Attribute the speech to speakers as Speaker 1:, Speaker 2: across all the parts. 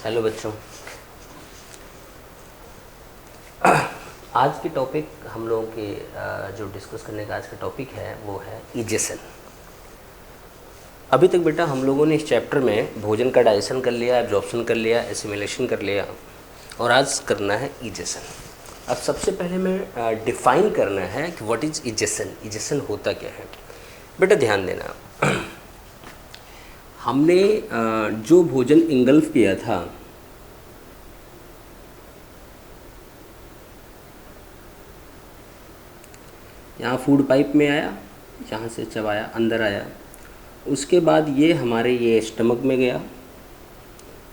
Speaker 1: Hello बच्चों। आज के टॉपिक हम लोगों के जो डिस्कस करने का आज का टॉपिक है वो है इजेशन। अभी तक बेटा हम लोगों ने इस चैप्टर में भोजन का डाइजेशन कर लिया, एब्जॉर्प्शन कर लिया, एसिमिलेशन कर लिया और आज करना है इजेशन। अब सबसे पहले मैं डिफ़ाइन करना है कि व्हाट इज़ इजेशन। इजेशन होता क्या है बेटा, ध्यान देना। हमने जो भोजन इंगल्फ किया था यहाँ फूड पाइप में आया, यहाँ से चबाया, अंदर आया, उसके बाद ये हमारे ये स्टमक में गया,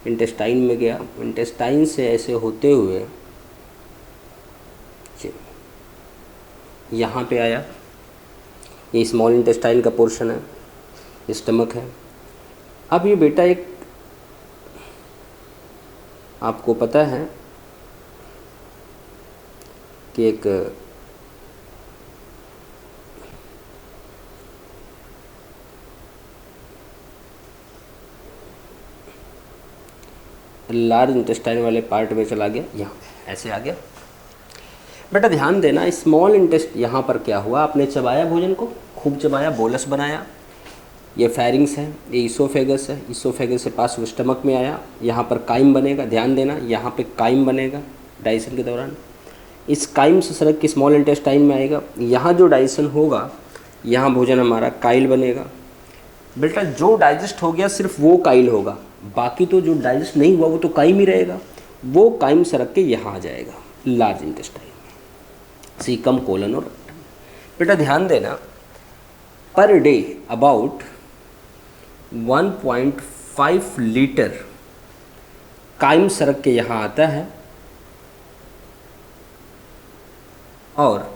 Speaker 1: इंटेस्टाइन में गया, इंटेस्टाइन से ऐसे होते हुए यहाँ पे आया। ये स्मॉल इंटेस्टाइन का पोर्शन है, ये स्टमक है। अब ये बेटा एक आपको पता है कि एक लार्ज इंटेस्टाइन वाले पार्ट में चला गया, यहाँ ऐसे आ गया। बेटा ध्यान देना, स्मॉल इंटेस्ट यहाँ पर क्या हुआ, आपने चबाया भोजन को, खूब चबाया, बोलस बनाया, ये फेरिंग्स है, ये इसोफेगस है, इसोफेगस से पास स्टमक में आया, यहाँ पर काइम बनेगा। ध्यान देना, यहाँ पे काइम बनेगा डाइजेशन के दौरान। इस काइम से सरक के स्मॉल इंटेस्टाइन में आएगा, यहाँ जो डाइजेशन होगा यहाँ भोजन हमारा काइल बनेगा। बेटा जो डाइजेस्ट हो गया सिर्फ वो काइल होगा, बाकी तो जो डाइजेस्ट नहीं हुआ वो तो काइम ही रहेगा। वो काइम सरक के यहाँ आ जाएगा लार्ज इंटेस्टाइन में, सीकम, कोलन और रेक्टम। बेटा ध्यान देना, per day about 1.5 litre crime सरक के यहाँ आता है और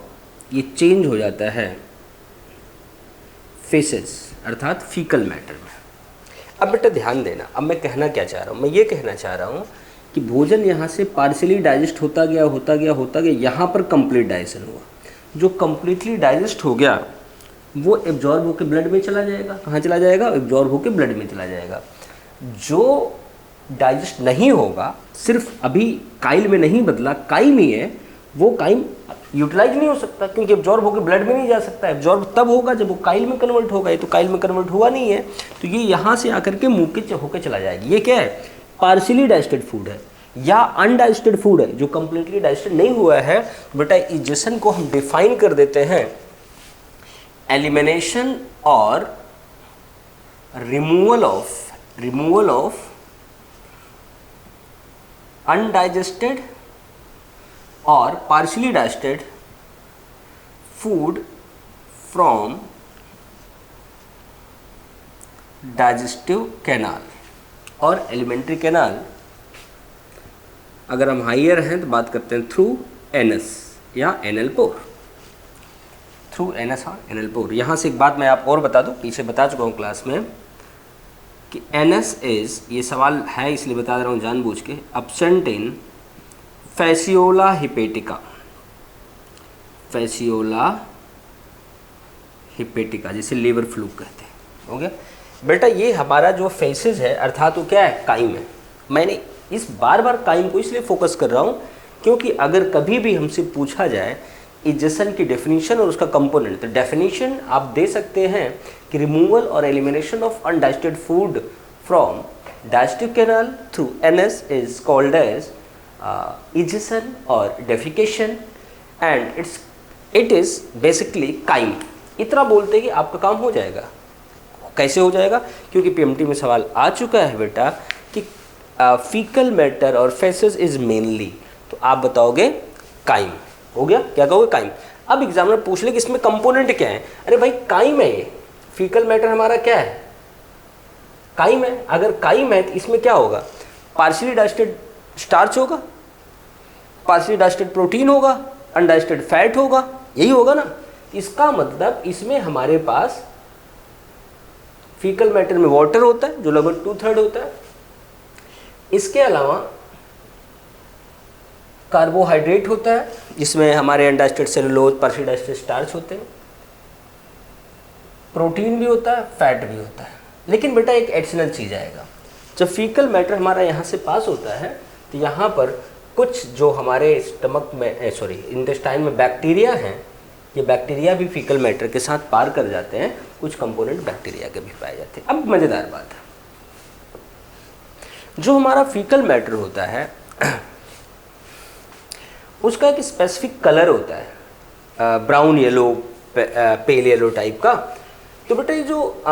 Speaker 1: ये चेंज हो जाता है फेसेस अर्थात फीकल मैटर में। अब बेटा ध्यान देना, अब मैं कहना क्या चाह रहा हूँ, मैं ये कहना चाह रहा हूँ कि भोजन यहाँ से पार्शियली डाइजेस्ट होता गया, यहाँ पर कंप्लीट डाइजेशन हुआ। जो कंप्लीटली डाइजेस्ट हो गया वो एब्जॉर्ब होकर ब्लड में चला जाएगा। कहाँ चला जाएगा? एब्जॉर्ब होकर ब्लड में चला जाएगा। जो डाइजेस्ट नहीं होगा, सिर्फ अभी काइल में नहीं बदला, काइम ही है, वो काइम यूटिलाइज नहीं हो सकता क्योंकि एब्जॉर्ब होकर ब्लड में नहीं जा सकता। एब्जॉर्ब तब होगा जब वो काइल में कन्वर्ट होगा, ये तो काइल में कन्वर्ट हुआ नहीं है, तो ये यहाँ से आकर के मुँह के होकर चला जाएगा। ये क्या है? पार्शियली डाइजेस्टेड फूड है या अनडाइजेस्टेड फूड है जो कंप्लीटली डाइजेस्टेड नहीं हुआ है। बेटा इजेशन को हम डिफाइन कर देते हैं एलिमिनेशन और रिमूवल ऑफ अनडाइजेस्टेड और partially digested food from digestive canal और alimentary canal। अगर हम हाइयर हैं तो बात करते हैं थ्रू एनस या एनल पोर, थ्रू एनस और एनल पोर। यहाँ से एक बात मैं आप और बता दूँ, पीछे बता चुका हूँ क्लास में कि एनस इज, ये सवाल है इसलिए बता रहा हूँ जानबूझ के, एब्सेंट इन फैसियोला हिपेटिका, फैसियोला हिपेटिका जिसे लीवर फ्लू कहते हैं। हो गया बेटा, ये हमारा जो फेसेस है अर्थात वो क्या है? काइम है। मैंने इस बार बार काइम को इसलिए फोकस कर रहा हूँ क्योंकि अगर कभी भी हमसे पूछा जाए इजेशन की डेफिनेशन और उसका कंपोनेंट, तो डेफिनेशन आप दे सकते हैं कि रिमूवल और elimination of undigested food from digestive canal through anus is called as ejection or defecation and it is basically chyme. इतना बोलते हैं कि आपका काम हो जाएगा। कैसे हो जाएगा? क्योंकि पीएमटी में सवाल आ चुका है बेटा कि फीकल मैटर और फेसेस इज मेनली, तो आप बताओगे काइम। हो गया? क्या कहोगे? काइम। अब एग्जामिनर पूछ ले कि इसमें कंपोनेंट क्या है। अरे भाई काइम है, ये फीकल मैटर हमारा क्या है? काइम है। अगर काइम है तो इसमें क्या होगा? पार्शियली डाइजेस्टेड स्टार्च होगा, पार्शियली डाइजेस्टेड प्रोटीन होगा, अनडाइजेस्टेड फैट होगा, यही होगा ना। इसका मतलब इसमें हमारे पास फीकल मैटर में वाटर होता है जो लगभग 2/3 होता है। इसके अलावा कार्बोहाइड्रेट होता है जिसमें हमारे undigested cellulose, partially digested starch होते हैं, प्रोटीन भी होता है, फैट भी होता है। लेकिन बेटा एक एडिशनल चीज़ आएगा, जब फीकल मैटर हमारा यहाँ से पास होता है तो यहाँ पर कुछ जो हमारे स्टमक में इंटेस्टाइन में बैक्टीरिया हैं, ये बैक्टीरिया भी फीकल मैटर के साथ पार कर जाते हैं, कुछ कंपोनेंट बैक्टीरिया के भी पाए जाते हैं। अब मज़ेदार बात है, जो हमारा फीकल मैटर होता है उसका एक स्पेसिफिक कलर होता है, brown yellow, pale yellow type का। तो बेटा ये जो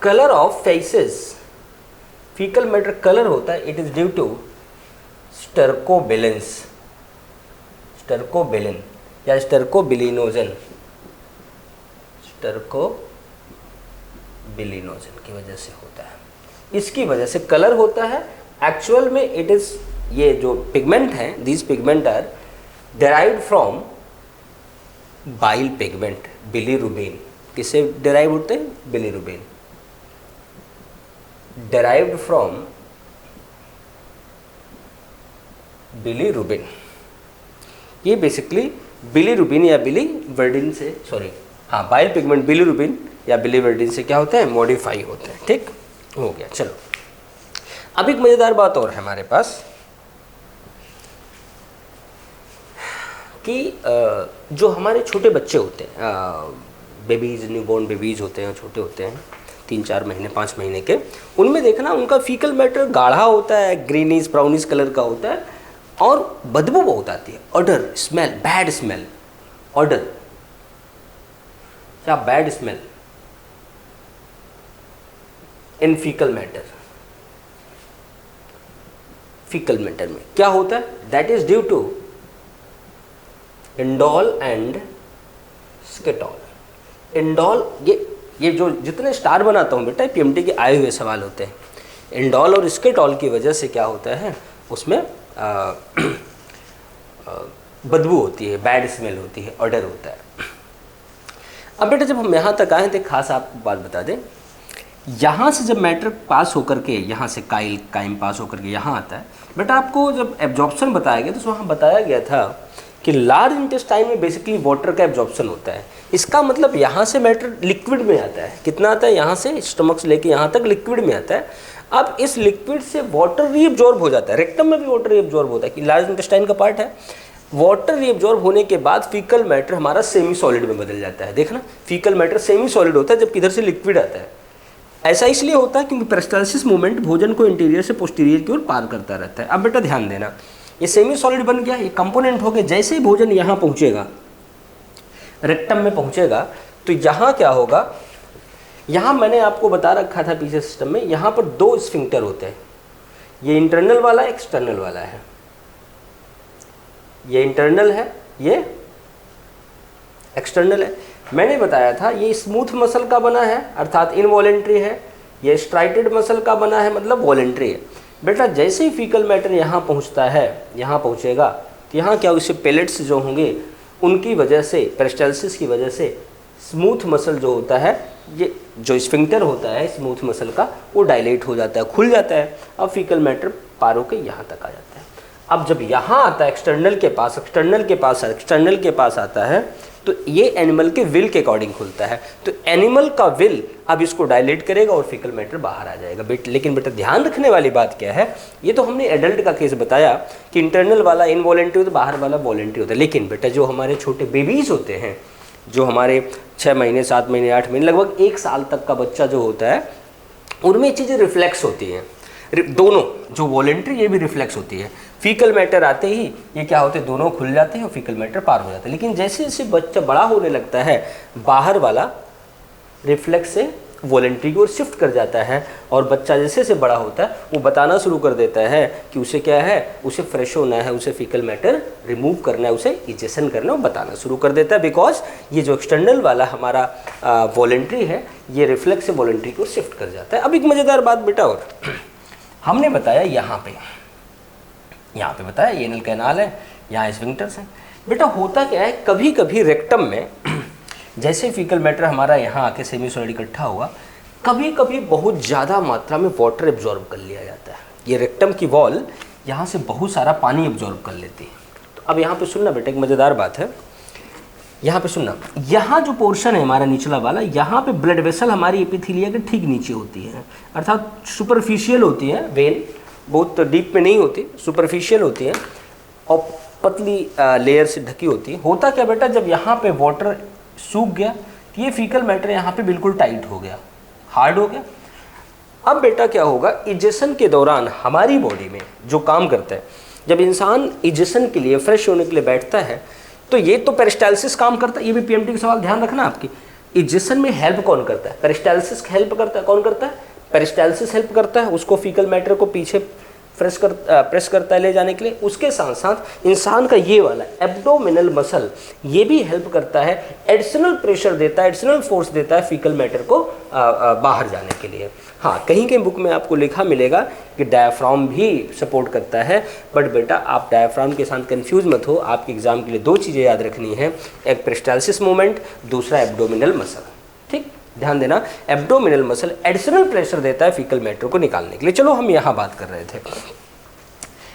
Speaker 1: colour of faeces faecal matter colour होता है, it is due to stercobilin या स्टर्कोबिलिनोजन की वजह से होता है। इसकी वजह से कलर होता है। एक्चुअल में इट इज, ये जो पिगमेंट हैं, these pigment are derived from bile pigment, bilirubin. किससे डेराइव होते हैं? Bilirubin, derived from bilirubin. ये बेसिकली बिलीरुबिन या बिलीवर्डिन से, बाइल पिगमेंट बिलीरुबिन या बिलीवर्डिन से क्या होते हैं? मॉडिफाई होते हैं। ठीक हो गया। चलो अब एक मज़ेदार बात और है हमारे पास कि जो हमारे छोटे बच्चे होते हैं, बेबीज़, न्यूबॉर्न बेबीज़ होते हैं, छोटे होते हैं 3-4 महीने 5 महीने के, उनमें देखना उनका फीकल मैटर गाढ़ा होता है, ग्रीनिश ब्राउनिश कलर का होता है और बदबू बहुत आती है, odour, smell, bad smell, odour या bad smell in faecal matter. Faecal matter में क्या होता है? That is due to indole and skatole. Indole, ये जो जितने स्टार बनाता हूँ बेटा, पीएमटी के आए हुए सवाल होते हैं। इंडोल और स्केटॉल की वजह से क्या होता है? उसमें बदबू होती है, बैड स्मेल होती है, ऑडर होता है। अब बेटा जब हम यहाँ तक आए थे, खास आपको बात बता दें, यहाँ से जब मैटर पास होकर के, यहाँ से काइम पास होकर के यहाँ आता है बेटा, आपको जब एब्जॉर्प्शन बताया गया तो वहाँ बताया गया था कि लार्ज इंटेस्टाइन में बेसिकली वाटर का एब्जॉर्प्शन होता है। इसका मतलब यहाँ से मैटर लिक्विड में आता है। कितना आता है? यहाँ से स्टमक से लेके यहाँ तक लिक्विड में आता है। अब इस लिक्विड से वाटर रीअब्जॉर्ब हो जाता है। रेक्टम में भी वाटर रीअब्जॉर्ब होता है कि लार्ज इंटेस्टाइन का पार्ट है। वाटर रीअब्जॉर्ब होने के बाद फीकल मैटर हमारा सेमी सॉलिड में बदल जाता है। देखना, फीकल मैटर सेमी सॉलिड होता है जबकि इधर से लिक्विड आता है। ऐसा इसलिए होता है क्योंकि पेरिस्टाल्सिस मूवमेंट भोजन को इंटीरियर से पोस्टीरियर की ओर पार करता रहता है। अब बेटा ध्यान देना, ये सेमी सॉलिड बन गया, ये कंपोनेंट हो गए। जैसे ही भोजन यहाँ पहुँचेगा, रेक्टम में पहुँचेगा, तो यहाँ क्या होगा? यहाँ मैंने आपको बता रखा था पीछे सिस्टम में, यहाँ पर 2 स्फिंक्टर होते हैं। ये इंटरनल वाला है, एक्सटर्नल वाला है। ये इंटरनल है, ये एक्सटर्नल है। मैंने बताया था ये स्मूथ मसल का बना है अर्थात इनवॉलेंट्री है, ये स्ट्राइटेड मसल का बना है मतलब वॉलेंट्री है। बेटा जैसे ही फीकल मैटर यहाँ पहुँचता है, यहाँ पहुँचेगा, तो यहाँ क्या उससे पेलेट्स जो होंगे उनकी वजह से, पेरिस्टाल्सिस की वजह से स्मूथ मसल जो होता है, ये जो स्फिंक्टर होता है स्मूथ मसल का, वो डायलेट हो जाता है, खुल जाता है। अब फीकल मैटर पार होकर यहाँ तक आ जाता है। अब जब यहाँ आता है एक्सटर्नल के पास, एक्सटर्नल के पास आता है, तो ये एनिमल के विल के अकॉर्डिंग खुलता है। तो एनिमल का विल अब इसको डायलेट करेगा और फीकल मैटर बाहर आ जाएगा। लेकिन बेटा ध्यान रखने वाली बात क्या है, ये तो हमने एडल्ट का केस बताया कि इंटरनल वाला इनवॉलेंट्री होता है, बाहर वाला वॉलेंट्री होता है। लेकिन बेटा जो हमारे छोटे बेबीज़ होते हैं, जो हमारे 6 महीने 7 महीने 8 महीने लगभग 1 साल तक का बच्चा जो होता है, उनमें चीज़ें रिफ्लेक्स होती हैं। दोनों जो वॉलेंट्री, ये भी रिफ्लेक्स होती है। फीकल मैटर आते ही ये क्या होते हैं, दोनों खुल जाते हैं और फीकल मैटर पार हो जाता है। लेकिन जैसे जैसे बच्चा बड़ा होने लगता है, बाहर वाला रिफ्लेक्स से वॉलेंट्री की ओर शिफ्ट कर जाता है और बच्चा जैसे जैसे बड़ा होता है वो बताना शुरू कर देता है कि उसे क्या है, उसे फ्रेश होना है, उसे फीकल मैटर रिमूव करना है, उसे इजेशन करना है, वो बताना शुरू कर देता है। बिकॉज ये जो एक्सटर्नल वाला हमारा वॉलेंट्री है, ये रिफ्लेक्स से वॉलेंट्री को शिफ्ट कर जाता है। अब एक मज़ेदार बात बेटा, और हमने बताया यहाँ पे बताया ये एनल कैनाल है, यहाँ स्फिंक्टर्स हैं। बेटा होता क्या है, कभी कभी रेक्टम में जैसे फीकल मैटर हमारा यहाँ आके सेमी सॉलिड इकट्ठा हुआ, कभी कभी बहुत ज़्यादा मात्रा में वाटर एब्जॉर्ब कर लिया जाता है। ये रेक्टम की वॉल यहाँ से बहुत सारा पानी एब्जॉर्ब कर लेती है। तो अब यहाँ पे सुनना बेटा, एक मज़ेदार बात है, यहाँ पे सुनना, यहाँ जो पोर्शन है हमारा निचला वाला, यहाँ पे ब्लड वेसल हमारी एपिथेलिया के ठीक नीचे होती है, अर्थात सुपरफिशियल होती है, वेन बहुत डीप में नहीं होती, सुपरफिशियल होती है और पतली लेयर से ढकी होती है। होता क्या बेटा, जब यहाँ पे वाटर सूख गया तो ये फीकल मैटर यहाँ पे बिल्कुल टाइट हो गया, हार्ड हो गया। अब बेटा क्या होगा, इजेशन के दौरान हमारी बॉडी में जो काम करता है, जब इंसान इजेशन के लिए फ्रेश होने के लिए बैठता है तो ये तो पेरिस्टाल्सिस काम करता है। ये भी पीएमटी का सवाल ध्यान रखना आपकी, इजेशन में हेल्प कौन करता है, पेरिस्टाल्सिस हेल्प करता है। कौन करता है, पेरिस्टाल्सिस हेल्प करता है उसको फीकल मैटर को पीछे प्रेस करता है ले जाने के लिए। उसके साथ साथ इंसान का ये वाला एब्डोमिनल मसल ये भी हेल्प करता है, एडिशनल प्रेशर देता है, एडिशनल फोर्स देता है फीकल मैटर को बाहर जाने के लिए। हाँ, कहीं कहीं बुक में आपको लिखा मिलेगा कि डायफ्राम भी सपोर्ट करता है, बट बेटा आप डायफ्राम के साथ कंफ्यूज मत हो। आपके एग्जाम के लिए दो चीज़ें याद रखनी है, एक पेरिस्टाल्सिस मूवमेंट, दूसरा एब्डोमिनल मसल। ठीक, ध्यान देना, एब्डोमिनल मसल एडिशनल प्रेशर देता है फीकल मैटर को निकालने के लिए। चलो हम यहाँ बात कर रहे थे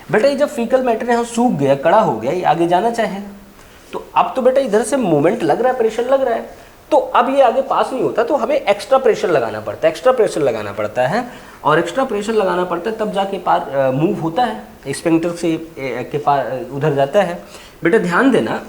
Speaker 1: बेटा, ये जब फीकल मैटर यहाँ सूख गया, कड़ा हो गया, ये आगे जाना चाहेगा, तो अब तो बेटा इधर से मूवमेंट लग रहा है, प्रेशर लग रहा है, तो अब ये आगे पास नहीं होता, तो हमें एक्स्ट्रा प्रेशर लगाना पड़ता है, एक्स्ट्रा प्रेशर लगाना पड़ता है, और एक्स्ट्रा प्रेशर लगाना पड़ता है तब जाके पार मूव होता है, स्फिंक्टर से के पार उधर जाता है। बेटा ध्यान देना,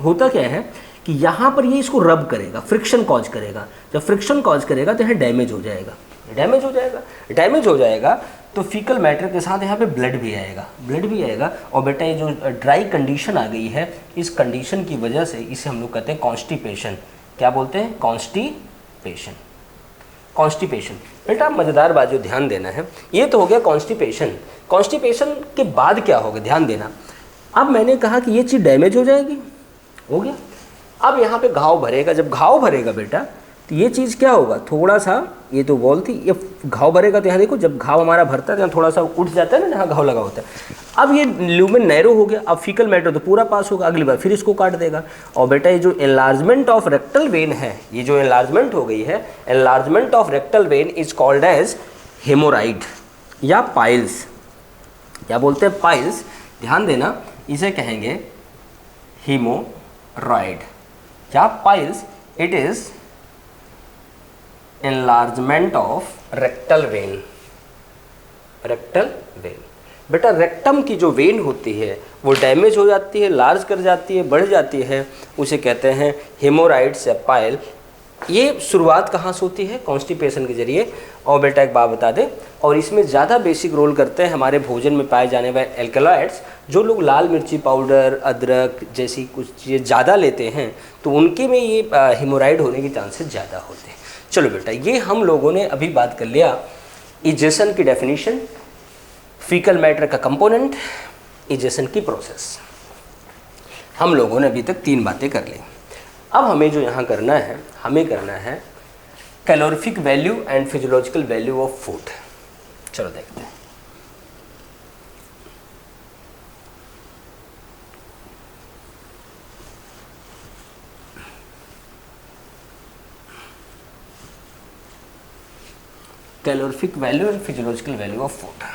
Speaker 1: होता क्या है कि यहाँ पर ये इसको रब करेगा, फ्रिक्शन कॉज करेगा। जब फ्रिक्शन कॉज करेगा तो यहाँ डैमेज हो जाएगा, डैमेज हो जाएगा, डैमेज हो जाएगा तो फीकल मैटर के साथ यहाँ पे ब्लड भी आएगा, ब्लड भी आएगा। और बेटा ये जो ड्राई कंडीशन आ गई है, इस कंडीशन की वजह से इसे हम लोग कहते हैं कॉन्स्टिपेशन। क्या बोलते हैं, कॉन्स्टिपेशन, कॉन्स्टिपेशन। बेटा मज़ेदार बात जो ध्यान देना है, ये तो हो गया कॉन्स्टिपेशन। कॉन्स्टिपेशन के बाद क्या होगा, ध्यान देना। अब मैंने कहा कि ये चीज़ डैमेज हो जाएगी, हो गया। अब यहाँ पे घाव भरेगा, जब घाव भरेगा बेटा तो ये चीज़ क्या होगा, थोड़ा सा, ये तो वॉल थी, ये घाव भरेगा तो यहाँ देखो, जब घाव हमारा भरता है तो यहाँ थोड़ा सा उठ जाता है ना, जहाँ घाव लगा होता है। अब ये ल्यूमेन नैरो हो गया, अब फीकल मैटर तो पूरा पास होगा, अगली बार फिर इसको काट देगा। और बेटा ये जो एनलार्जमेंट ऑफ रेक्टल वेन है, ये जो एनलार्जमेंट हो गई है, enlargement of rectal vein is called as haemorrhoid या पाइल्स। क्या बोलते हैं, पाइल्स। ध्यान देना, इसे कहेंगे हीमोरॉइड या piles. It is enlargement of rectal vein, rectal vein। बेटा रेक्टम की जो वेन होती है वो डैमेज हो जाती है, लार्ज कर जाती है, बढ़ जाती है, उसे कहते हैं हेमोराइड्स या पाइल। ये शुरुआत कहाँ से होती है, कॉन्स्टिपेशन के जरिए। और बेटा एक बात बता दें, और इसमें ज़्यादा बेसिक रोल करते हैं हमारे भोजन में पाए जाने वाले एल्कलॉइड्स। जो लोग लाल मिर्ची पाउडर, अदरक जैसी कुछ चीज़ें ज़्यादा लेते हैं तो उनके में ये हेमोराइड होने के चांसेस ज़्यादा होते हैं। चलो बेटा, ये हम लोगों ने अभी बात कर लिया इजेशन की डेफिनेशन, फीकल मैटर का कंपोनेंट, इजेशन की प्रोसेस। हम लोगों ने अभी तक 3 बातें कर ली। अब हमें जो यहाँ करना है, हमें करना है calorific value and physiological value of food. चलो देखते हैं। Calorific value and physiological value of food.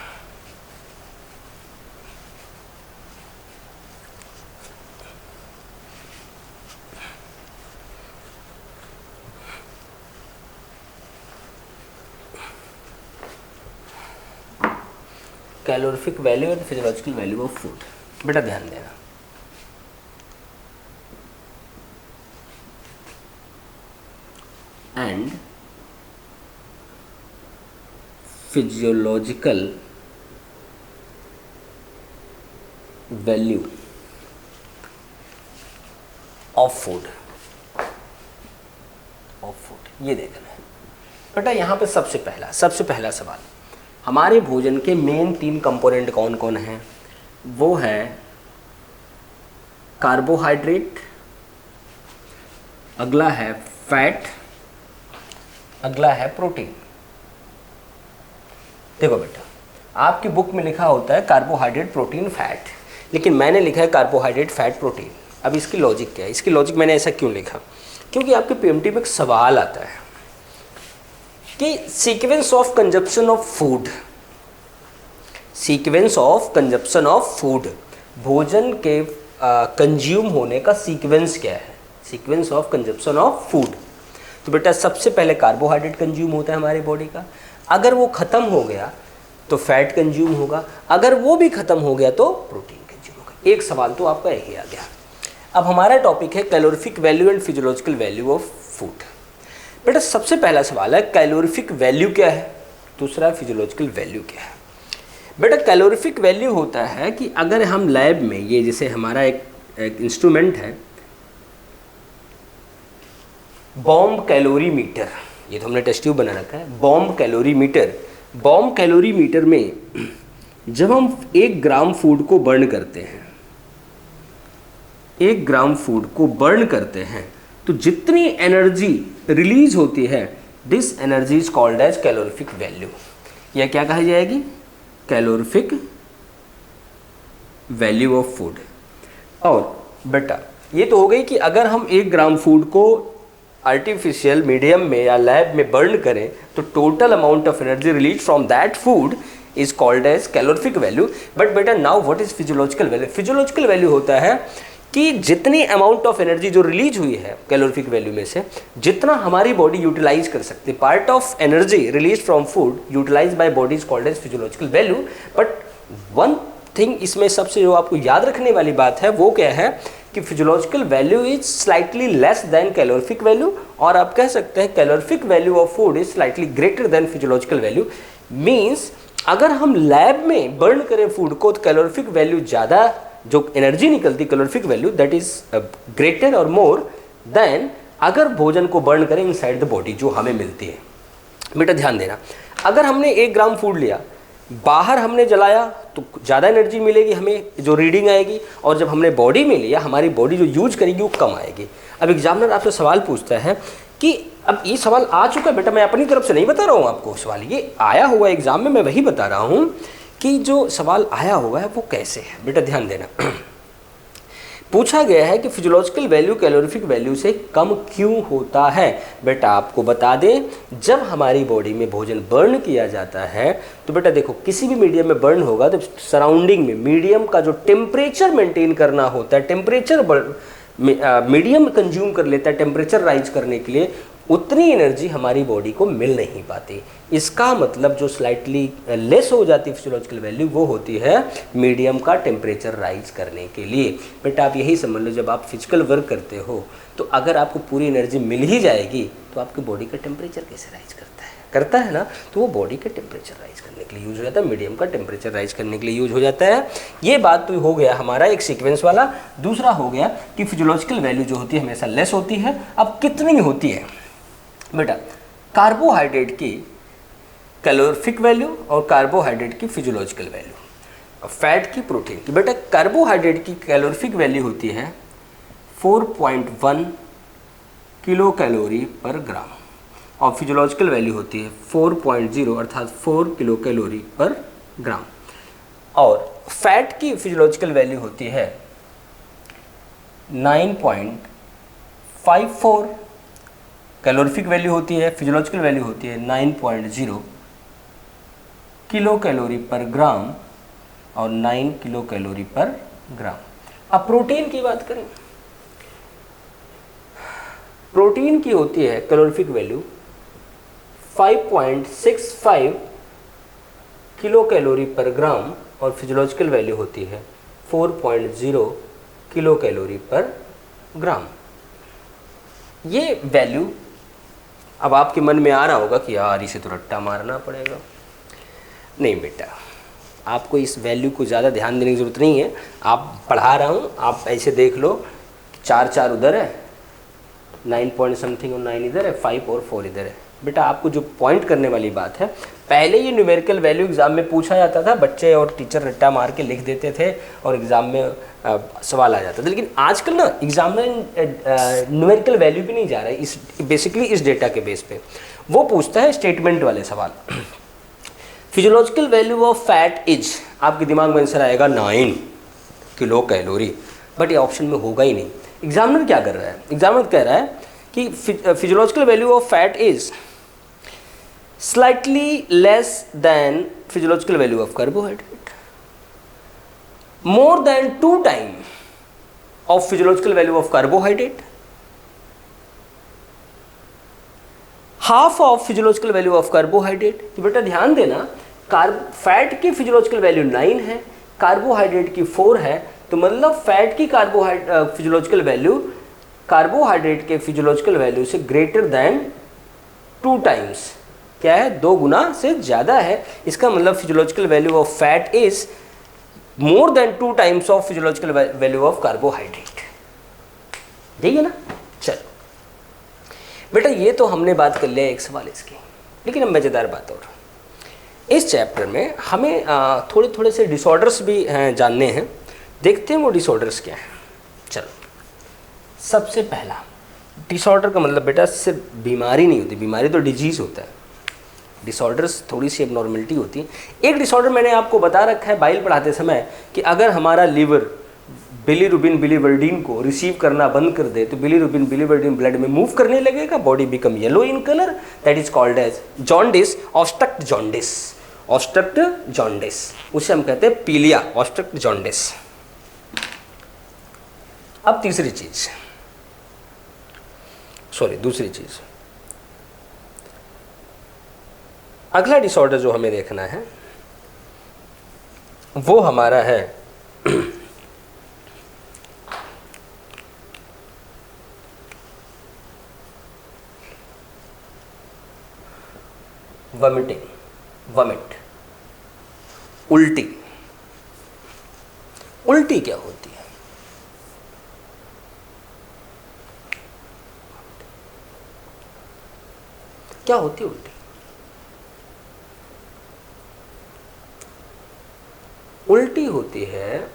Speaker 1: Calorific value and physiological value of food. बेटा ध्यान देना, and physiological value of food, ये देखना है बेटा। यहाँ पे सबसे पहला सवाल, हमारे भोजन के मेन 3 कंपोनेंट कौन कौन हैं? वो है कार्बोहाइड्रेट, अगला है फैट, अगला है प्रोटीन। देखो बेटा, आपकी बुक में लिखा होता है कार्बोहाइड्रेट प्रोटीन फैट, लेकिन मैंने लिखा है कार्बोहाइड्रेट फैट प्रोटीन। अब इसकी लॉजिक क्या है? इसकी लॉजिक मैंने ऐसा क्यों लिखा, क्योंकि आपके पीएमटी में एक सवाल आता है कि sequence of consumption of food, sequence of consumption of food, भोजन के कंज्यूम होने का सीक्वेंस क्या है? Sequence of consumption of food. तो बेटा सबसे पहले कार्बोहाइड्रेट कंज्यूम होता है हमारे बॉडी का, अगर वो ख़त्म हो गया तो फैट कंज्यूम होगा, अगर वो भी ख़त्म हो गया तो प्रोटीन कंज्यूम होगा। एक सवाल तो आपका यही आ गया। अब हमारा टॉपिक है calorific value and physiological value of food. बेटा सबसे पहला सवाल है कैलोरीफिक वैल्यू क्या है, दूसरा फिजियोलॉजिकल वैल्यू क्या है। बेटा कैलोरीफिक वैल्यू होता है कि अगर हम लैब में, ये जैसे हमारा एक इंस्ट्रूमेंट है बॉम्ब कैलोरी मीटर, ये तो हमने टेस्ट ट्यूब बना रखा है, bomb calorimeter. Bomb calorimeter में जब हम 1 ग्राम फूड को बर्न करते हैं, 1 ग्राम फूड को बर्न करते हैं तो जितनी एनर्जी रिलीज होती है, this energy is called as calorific value. यह क्या कहा जाएगी, कैलोरीफिक वैल्यू ऑफ फूड। और बेटा ये तो हो गई कि अगर हम 1 ग्राम फूड को आर्टिफिशियल मीडियम में या लैब में बर्न करें तो total amount of energy release from that food is called as calorific value. But बेटा now what is physiological value. Physiological value होता है कि जितनी अमाउंट ऑफ एनर्जी जो रिलीज हुई है कैलोरीफिक वैल्यू में से, जितना हमारी बॉडी यूटिलाइज कर सकती है, part of energy release from food utilise by body is called as physiological value. But one thing इसमें सबसे जो आपको याद रखने वाली बात है वो क्या है कि physiological value is slightly less than calorific value, और आप कह सकते हैं calorific value of food is slightly greater than physiological value. Means अगर हम लैब में बर्न करें फूड को तो कैलोरीफिक वैल्यू ज़्यादा, जो एनर्जी निकलती calorific value that is greater और मोर देन अगर भोजन को बर्न करें इनसाइड द बॉडी जो हमें मिलती है। बेटा ध्यान देना, अगर हमने 1 ग्राम फूड लिया, बाहर हमने जलाया तो ज़्यादा एनर्जी मिलेगी हमें, जो रीडिंग आएगी, और जब हमने बॉडी में लिया हमारी बॉडी जो यूज करेगी वो कम आएगी। अब एग्जामिनर आपसे सवाल पूछता है कि अब ये सवाल आ चुका है बेटा, मैं अपनी तरफ से नहीं बता रहा हूँ आपको, सवाल ये आया हुआ है एग्जाम में, मैं वही बता रहा हूँ कि जो सवाल आया हुआ है वो कैसे है। बेटा ध्यान देना, पूछा गया है कि फिजियोलॉजिकल वैल्यू कैलोरीफिक वैल्यू से कम क्यों होता है। बेटा आपको बता दें, जब हमारी बॉडी में भोजन बर्न किया जाता है तो बेटा देखो किसी भी मीडियम में बर्न होगा तो सराउंडिंग में मीडियम का जो टेम्परेचर मेंटेन करना होता है, टेम्परेचर मीडियम कंज्यूम कर लेता है टेम्परेचर राइज करने के लिए, उतनी एनर्जी हमारी बॉडी को मिल नहीं पाती। इसका मतलब जो स्लाइटली लेस हो जाती है फिजियोलॉजिकल वैल्यू वो होती है मीडियम का टेम्परेचर राइज करने के लिए। बेटा आप यही समझ लो, जब आप फिजिकल वर्क करते हो तो अगर आपको पूरी एनर्जी मिल ही जाएगी तो आपकी बॉडी का टेम्परेचर कैसे राइज करता है ना, तो वो बॉडी का टेम्परेचर राइज करने के लिए यूज हो जाता है, मीडियम का टेम्परेचर राइज करने के लिए यूज हो जाता है। ये बात तो हो गया हमारा एक सीक्वेंस वाला। दूसरा हो गया कि फिजियोलॉजिकल वैल्यू जो होती है हमेशा लेस होती है। अब कितनी होती है बेटा, कार्बोहाइड्रेट की कैलोरीफिक वैल्यू और कार्बोहाइड्रेट की फिजियोलॉजिकल वैल्यू, और फैट की, प्रोटीन की। बेटा कार्बोहाइड्रेट की कैलोरीफिक वैल्यू होती है 4.1 किलो कैलोरी पर ग्राम, और फिजियोलॉजिकल वैल्यू होती है 4.0 अर्थात 4 किलो कैलोरी पर ग्राम। और फैट की फिजियोलॉजिकल वैल्यू होती है 9.54, कैलोरीफिक वैल्यू होती है, फिजियोलॉजिकल वैल्यू होती है 9.0 किलो कैलोरी पर ग्राम और 9 किलो कैलोरी पर ग्राम। अब प्रोटीन की बात करें, प्रोटीन की होती है कैलोरीफिक वैल्यू 5.65 किलो कैलोरी पर ग्राम और फिजियोलॉजिकल वैल्यू होती है 4.0 किलो कैलोरी पर ग्राम। ये वैल्यू अब आपके मन में आ रहा होगा कि यार इसे तो रट्टा मारना पड़ेगा। नहीं बेटा, आपको इस वैल्यू को ज़्यादा ध्यान देने की ज़रूरत नहीं है। आप पढ़ा रहा हूँ, आप ऐसे देख लो, 4 उधर है, 9 पॉइंट समथिंग और 9 इधर है, 5 और 4 इधर है। बेटा आपको जो पॉइंट करने वाली बात है, पहले ये न्यूमेरिकल वैल्यू एग्जाम में पूछा जाता था, बच्चे और टीचर रट्टा मार के लिख देते थे और एग्जाम में सवाल आ जाता था। लेकिन आजकल ना एग्जाम में न्यूमेरिकल वैल्यू भी नहीं जा रहा है, इस बेसिकली इस डेटा के बेस पे वो पूछता है स्टेटमेंट वाले सवाल। Physiological value of fat is, आपके दिमाग में आंसर आएगा 9 किलो कैलोरी, बट ये ऑप्शन में होगा ही नहीं। एग्जामिनर क्या कर रहा है, एग्जामिनर कह रहा है कि physiological value of fat is slightly less than physiological value of carbohydrate, more than 2 time of physiological value of carbohydrate, half of physiological value of carbohydrate. तो बेटा ध्यान देना, फैट की फिजियोलॉजिकल वैल्यू 9 है, कार्बोहाइड्रेट की 4 है, तो मतलब फैट की फिजियोलॉजिकल वैल्यू कार्बोहाइड्रेट के फिजियोलॉजिकल वैल्यू से ग्रेटर देन 2 टाइम्स, क्या है, 2 गुना से ज़्यादा है। इसका मतलब physiological value of fat is more than 2 times of physiological value of carbohydrate. ठीक है ना। चलो बेटा ये तो हमने बात कर लिया एक सवाल इसकी, लेकिन अब मज़ेदार बात और, इस चैप्टर में हमें थोड़े थोड़े से डिसऑर्डर्स भी जानने हैं। देखते हैं वो डिसऑर्डर्स क्या हैं। चलो सबसे पहला डिसऑर्डर का मतलब बेटा सिर्फ बीमारी नहीं होती, बीमारी तो डिजीज़ होता है, डिसऑर्डर्स थोड़ी सी एबनॉर्मलिटी होती है। एक डिसऑर्डर मैंने आपको बता रखा है बाइल पढ़ाते समय कि अगर हमारा लीवर बिलीरुबिन बिलीवर्डिन को रिसीव करना बंद कर दे तो बिलीरुबिन बिलीवर्डिन ब्लड में मूव करने लगेगा, body become yellow in colour, that is called as jaundice, obstruct jaundice, obstruct jaundice, उसे हम कहते हैं पीलिया, ऑब्स्ट्रक्ट जॉन्डिस। अब तीसरी चीज, सॉरी दूसरी चीज, अगला डिसऑर्डर जो हमें देखना है वो हमारा है वॉमिटिंग, वॉमिट, उल्टी। उल्टी क्या होती है? क्या होती है उल्टी? उल्टी होती है,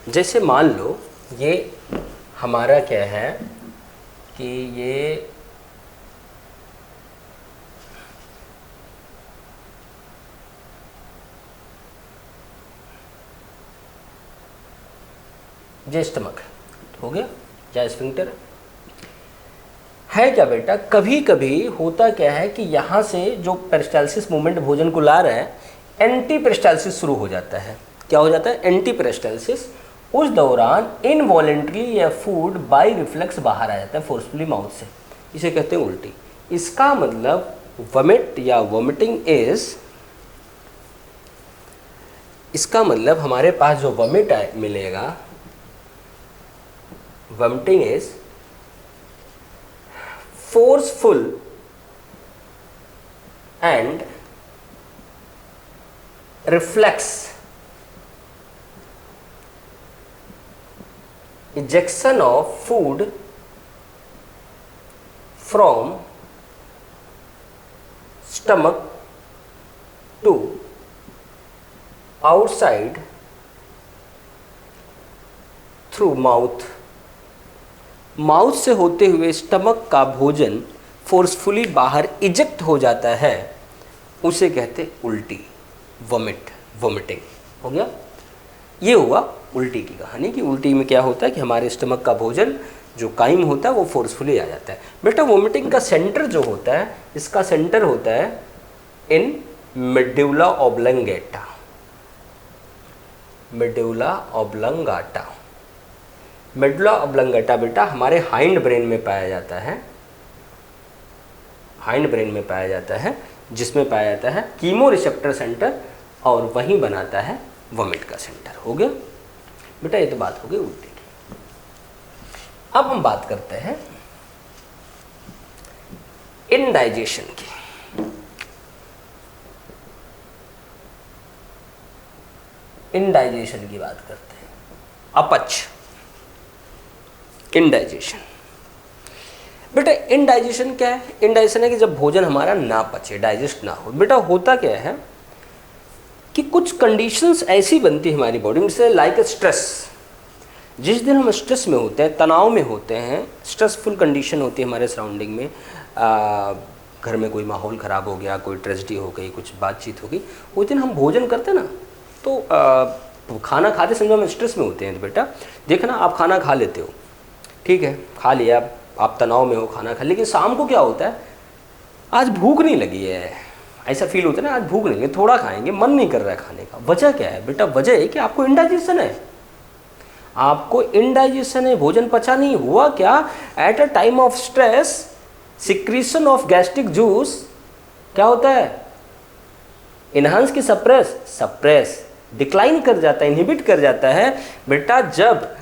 Speaker 1: जैसे मान लो ये हमारा क्या है कि ये स्टमक हो गया या स्फिंक्टर है क्या बेटा। कभी कभी होता क्या है कि यहाँ से जो पेरिस्टाल्सिस मूवमेंट भोजन को ला रहा है, एंटी पेरिस्टाल्सिस शुरू हो जाता है। क्या हो जाता है? Anti peristalsis. उस दौरान इनवॉलेंटरी या फूड बाय रिफ्लेक्स बाहर आ जाता है फोर्सफुली माउथ से, इसे कहते हैं उल्टी। इसका मतलब वॉमिट या वॉमिटिंग इज, इसका मतलब हमारे पास जो वॉमिट मिलेगा, vomiting is forceful and reflex ejection of food from stomach to outside through mouth। Mouth से होते हुए स्टमक का भोजन फोर्सफुली बाहर इजेक्ट हो जाता है, उसे कहते उल्टी, वॉमिट, वॉमिटिंग। हो गया, ये हुआ उल्टी की कहानी कि उल्टी में क्या होता है कि हमारे स्टमक का भोजन जो काइम होता है वो फोर्सफुली आ जाता है। बेटा वॉमिटिंग का सेंटर जो होता है, इसका सेंटर होता है in medulla oblongata, medulla oblongata. Medulla oblongata बेटा हमारे हाइंड ब्रेन में पाया जाता है, हाइंड ब्रेन में पाया जाता है, जिसमें पाया जाता है कीमो रिसेप्टर सेंटर, और वहीं बनाता है वॉमिट का सेंटर। हो गया बेटा, ये तो बात हो गई उल्टी की। अब हम बात करते हैं इनडाइजेशन की। इनडाइजेशन की बात करते हैं, अपच, इनडाइजेशन। बेटा इनडाइजेशन क्या है? इनडाइजेशन है कि जब भोजन हमारा ना पचे, डाइजेस्ट ना हो। बेटा होता क्या है कि कुछ कंडीशंस ऐसी बनती है हमारी बॉडी में, जैसे लाइक स्ट्रेस। जिस दिन हम स्ट्रेस में होते हैं, तनाव में होते हैं, स्ट्रेसफुल कंडीशन होती है हमारे सराउंडिंग में, घर में कोई माहौल ख़राब हो गया, कोई ट्रेजेडी हो गई, कुछ बातचीत हो गई, उस दिन हम भोजन करते हैं ना, तो खाना खाते समझो हम स्ट्रेस में होते हैं। तो बेटा देखना, आप खाना खा लेते हो, ठीक है, खा लिया, आप तनाव में हो, खाना खा, लेकिन शाम को क्या होता है, आज भूख नहीं लगी है, ऐसा फील होता है ना, आज भूख नहीं लगी, थोड़ा खाएंगे, मन नहीं कर रहा है खाने का। वजह क्या है बेटा? वजह है कि आपको इंडाइजेशन है, आपको इंडाइजेशन है, भोजन पचा नहीं। हुआ क्या, at a time of stress secretion of gastric juice क्या होता है, इनहांस की सप्रेस, सप्रेस डिक्लाइन कर जाता है, इनहिबिट कर जाता है बेटा जब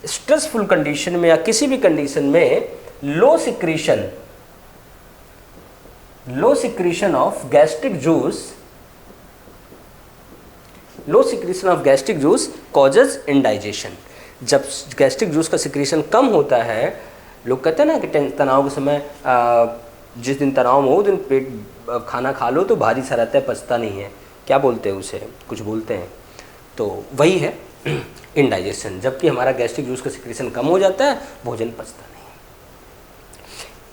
Speaker 1: स्ट्रेसफुल कंडीशन में या किसी भी कंडीशन में low secretion of gastric juice causes indigestion. जब गैस्ट्रिक जूस का सिक्रीशन कम होता है, लोग कहते हैं ना कि तनाव के समय जिस दिन तनाव में हो उस दिन पेट खाना खा लो तो भारी सा रहता है, पचता नहीं है, क्या बोलते हैं उसे, कुछ बोलते हैं, तो वही है इंडाइजेशन। जबकि हमारा गैस्ट्रिक जूस का सिक्रीशन कम हो जाता है, भोजन पचता नहीं।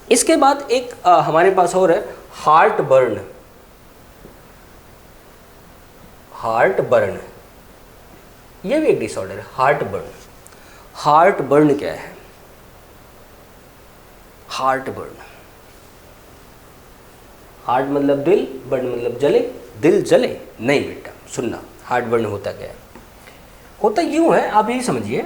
Speaker 1: इसके बाद एक हमारे पास और है हार्ट बर्न, ये भी एक डिसऑर्डर है, हार्ट बर्न क्या है, हार्ट मतलब दिल, बर्न मतलब जले, दिल जले नहीं बेटा, सुनना हार्ट बर्न होता क्या है, होता यूं है, आप यही समझिए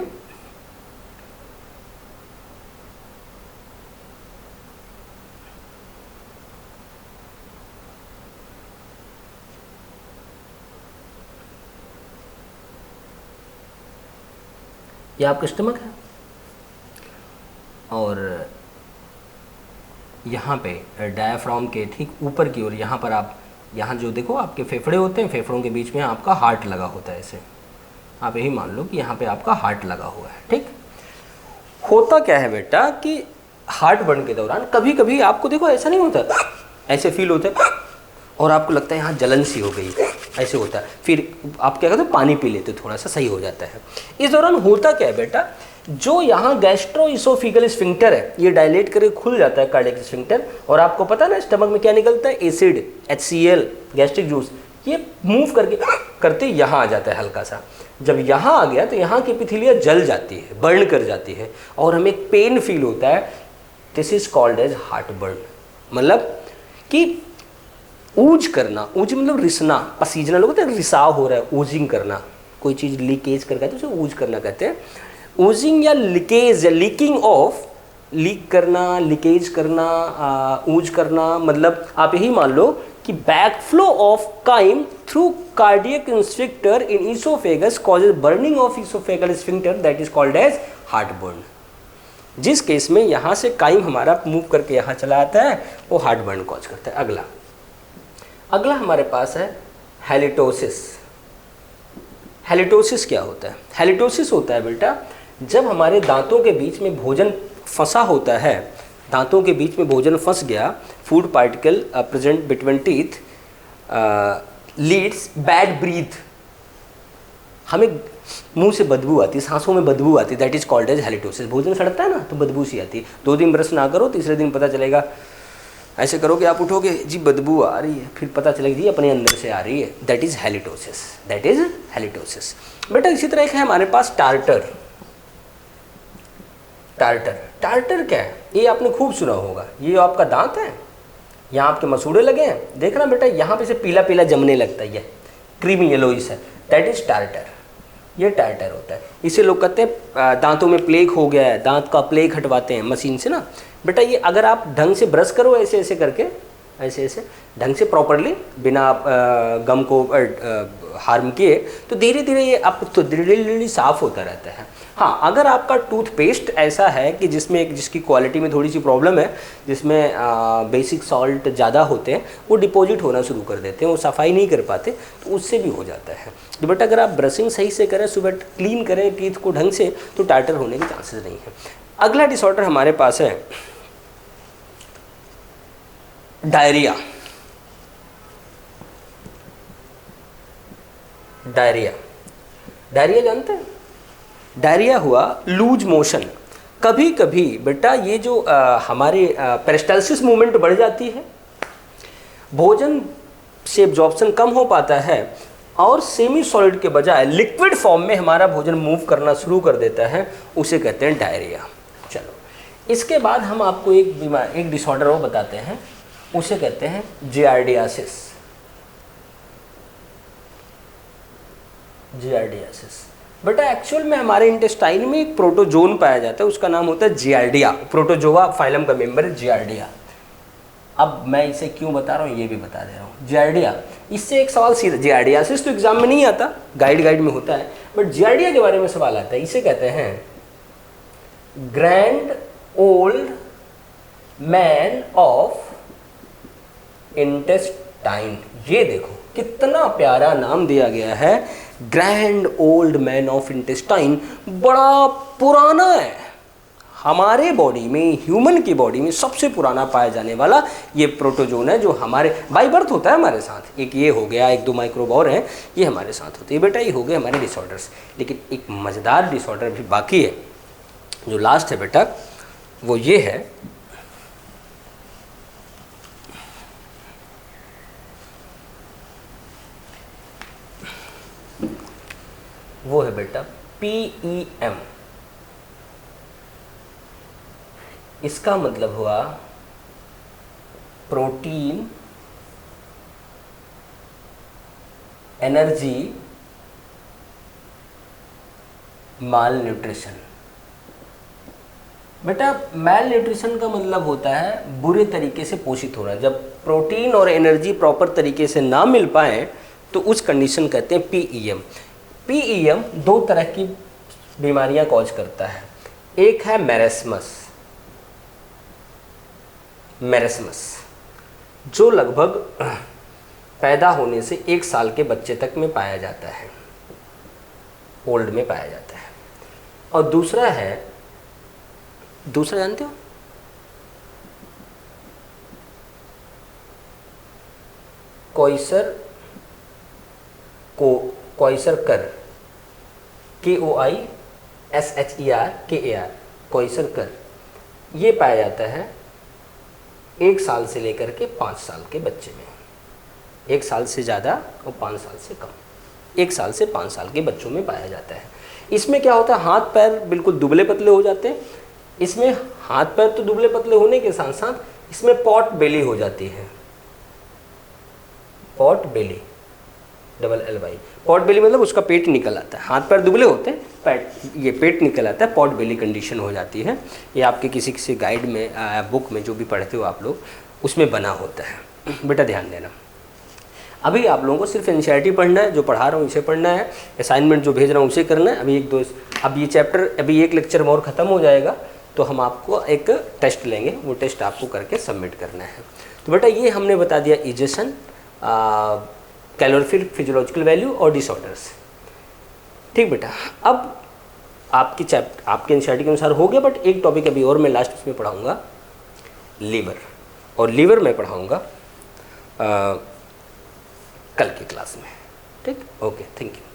Speaker 1: ये आपका स्टमक है और यहाँ पे डायफ्राम के ठीक ऊपर की ओर यहाँ पर आप यहाँ जो देखो आपके फेफड़े होते हैं, फेफड़ों के बीच में आपका हार्ट लगा होता है, ऐसे आप यही मान लो कि यहाँ पे आपका हार्ट लगा हुआ है। ठीक, होता क्या है बेटा कि हार्ट बर्न के दौरान कभी कभी आपको देखो ऐसा नहीं होता, ऐसे फील होता है और आपको लगता है यहाँ जलन सी हो गई, ऐसे होता है, फिर आप क्या करते हो पानी पी लेते हो, थोड़ा सा सही हो जाता है। इस दौरान होता क्या है बेटा, जो यहाँ गैस्ट्रोइसोफिगल स्फिंक्टर है ये डायलेट करके खुल जाता है, कार्डियक स्फिंक्टर, और आपको पता है ना स्टमक में क्या निकलता है, एसिड, HCl, गैस्ट्रिक जूस, ये मूव करते यहाँ आ जाता है हल्का सा। जब यहाँ आ गया तो यहाँ की एपिथेलिया जल जाती है, बर्न कर जाती है और हमें पेन फील होता है। This is called as heartburn, मतलब कि ऊज करना, ऊज मतलब रिसना, पसीजना, लोग कहते हैं रिसाव हो रहा है, ऊजिंग करना, कोई चीज़ लीकेज करके तो उसे ऊज करना कहते हैं। ऊजिंग या लीकेज या लीकिंग ऑफ, लीक करना, लीकेज करना, ऊज करना, मतलब आप यही मान लो कि backflow of chyme through cardiac sphincter in oesophagus causes burning of oesophageal sphincter, that is called as heartburn. जिस केस में यहाँ से काइम हमारा मूव करके यहाँ चला आता है वो हार्ट बर्न कॉज करता है। अगला हमारे पास है हेलिटोसिस। हेलिटोसिस क्या होता है? हेलिटोसिस होता है बेटा जब हमारे दांतों के बीच में भोजन फंसा होता है, दांतों के बीच में भोजन फंस गया, food particle present between teeth leads bad breath, हमें मुंह से बदबू आती है, सांसों में बदबू आती है, that is called as halitosis. भोजन सड़ता है ना तो बदबू सी आती है, 2 दिन ब्रश ना करो, तीसरे दिन पता चलेगा, ऐसे करोगे आप उठोगे जी बदबू आ रही है, फिर पता चलेगा जी अपने अंदर से आ रही है, that is halitosis, that is halitosis. बेटा इसी तरह एक है हमारे पास टार्टर। टार्टर क्या है? ये आपने खूब सुना होगा, ये आपका दांत है, यहाँ आपके मसूड़े लगे हैं, देखना बेटा यहाँ पे से पीला पीला जमने लगता है, क्रीमी येलोइश है, दैट इज टार्टर। ये टार्टर होता है। इसे लोग कहते हैं दांतों में प्लेग हो गया है, दांत का प्लेग हटवाते हैं मशीन से ना। बेटा ये अगर आप ढंग से ब्रश करो ऐसे ऐसे करके, ऐसे ऐसे ढंग से प्रॉपरली, बिना गम को हार्म किए, तो धीरे धीरे ये आप तो धीरे साफ होता रहता है। हाँ, अगर आपका टूथपेस्ट ऐसा है कि जिसकी क्वालिटी में थोड़ी सी प्रॉब्लम है, जिसमें बेसिक सॉल्ट ज़्यादा होते हैं, वो डिपॉजिट होना शुरू कर देते हैं, वो सफाई नहीं कर पाते, तो उससे भी हो जाता है। तो बेटा अगर आप ब्रशिंग सही से करें, सुबह क्लीन करें टीथ को ढंग से, तो टार्टर होने के चांसेस नहीं है। अगला डिसऑर्डर हमारे पास है डायरिया। डायरिया जानते हैं? डायरिया हुआ लूज मोशन। कभी कभी बेटा ये जो हमारे पेरिस्टाल्सिस मूवमेंट बढ़ जाती है, भोजन से एब्जॉर्प्शन कम हो पाता है और सेमी सॉलिड के बजाय लिक्विड फॉर्म में हमारा भोजन मूव करना शुरू कर देता है, उसे कहते हैं डायरिया। चलो, इसके बाद हम आपको एक डिसऑर्डर और बताते हैं, उसे कहते हैं जियार्डियासिस। बेटा एक्चुअल में हमारे इंटेस्टाइन में एक प्रोटोजोन पाया जाता है, उसका नाम होता है जियार्डिया। प्रोटोजोआ फाइलम का मेंबर है जियार्डिया। अब मैं इसे क्यों बता रहा हूँ ये भी बता दे रहा हूँ। जियार्डिया, इससे एक सवाल सीधा, जियार्डियासिस तो एग्जाम में नहीं आता, गाइड में होता है, बट जियार्डिया के बारे में सवाल आता है। इसे कहते हैं grand old man of intestine. ये देखो कितना प्यारा नाम दिया गया है, grand old man of intestine. बड़ा पुराना है, हमारे बॉडी में, ह्यूमन की बॉडी में सबसे पुराना पाया जाने वाला ये प्रोटोजोन है, जो हमारे बाई बर्थ होता है हमारे साथ। एक ये हो गया, एक दो माइक्रोब और हैं, ये हमारे साथ होते हैं बेटा। ये हो गए हमारे डिसऑर्डर्स, लेकिन एक मज़ेदार डिसऑर्डर भी बाकी है, जो लास्ट है बेटा, वो ये है, वो है बेटा PEM। इसका मतलब हुआ प्रोटीन एनर्जी माल न्यूट्रिशन। बेटा माल न्यूट्रिशन का मतलब होता है बुरे तरीके से पोषित होना। जब प्रोटीन और एनर्जी प्रॉपर तरीके से ना मिल पाए तो उस कंडीशन कहते हैं PEM। PEM दो तरह की बीमारियां कॉज करता है। एक है मेरेस्मस, जो लगभग पैदा होने से 1 साल के बच्चे तक में पाया जाता है, ओल्ड में पाया जाता है। और दूसरा जानते हो, क्वाइसर कर, KOISHER, क्वाइसर, ये पाया जाता है 1 साल से लेकर के 5 साल के बच्चे में। 1 साल से ज़्यादा और 5 साल से कम, 1 साल से 5 साल के बच्चों में पाया जाता है। इसमें क्या होता है, हाथ पैर बिल्कुल दुबले पतले हो जाते हैं। इसमें हाथ पैर तो दुबले पतले होने के साथ साथ इसमें पॉट बेली हो जाती है। पॉट बेली, LLY, पॉट बेली मतलब उसका पेट निकल आता है। हाथ पैर दुबले होते हैं, ये पेट निकल आता है, पॉट बेली कंडीशन हो जाती है। ये आपके किसी गाइड में, बुक में जो भी पढ़ते हो आप लोग, उसमें बना होता है। बेटा ध्यान देना, अभी आप लोगों को सिर्फ NCERT पढ़ना है, जो पढ़ा रहा हूँ इसे पढ़ना है, असाइनमेंट जो भेज रहा हूँ उसे करना है। अब ये चैप्टर, अभी एक लेक्चर में और ख़त्म हो जाएगा तो हम आपको एक टेस्ट लेंगे, वो टेस्ट आपको करके सबमिट करना है। तो बेटा ये हमने बता दिया इजेशन, कैलोरीफिल, फिजियोलॉजिकल वैल्यू और डिसऑर्डर्स। ठीक बेटा, अब आपके NCERT के अनुसार हो गया, बट एक टॉपिक अभी और मैं लास्ट उसमें पढ़ाऊँगा, लीवर। और लीवर मैं पढ़ाऊँगा कल की क्लास में। ठीक, ओके, थैंक यू।